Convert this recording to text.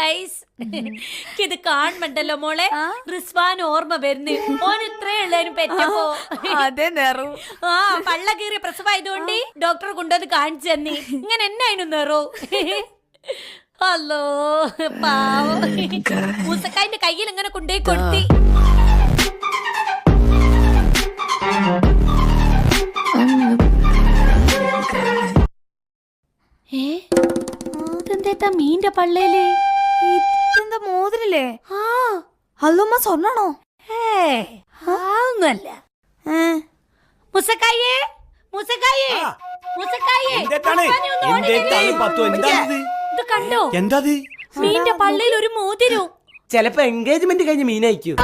Guys ഇത് കാണുമ്പണ്ടല്ലോ മോളെ റിസ്വാൻ ഓർമ്മ വരുന്നു. ഓൻ ഇത്രേ ഉള്ളതിന് പെറ്റപ്പോ അതെ നെറു ആ പള്ള കീറിയ പ്രസവായതുകൊണ്ട് ഡോക്ടറെ കൊണ്ടുവന്ന് കാണിച്ചു തന്നി. ഇങ്ങനെ എന്നായിരുന്നു നെറു. അല്ലോ പാവം മൂസക്കായിന്റെ കയ്യിൽ ഇങ്ങനെ കൊണ്ടുപോയി കൊടുത്തി. അതെന്താ മീന്റെ പള്ളേല് ഇതെന്താ മോതിരല്ലേ? അല്ലുമ്മ സ്വർണ്ണാണോ? ഒന്നുമല്ല. മുസക്കായേ മുസക്കായേ മുസക്കായേ ഇത് കണ്ടോ? എന്താ മീന്റെ പള്ളയിൽ ഒരു മോതിരം. ചെലപ്പോ എൻഗേജ്മെന്റ് കഴിഞ്ഞ് മീനയക്കൂ.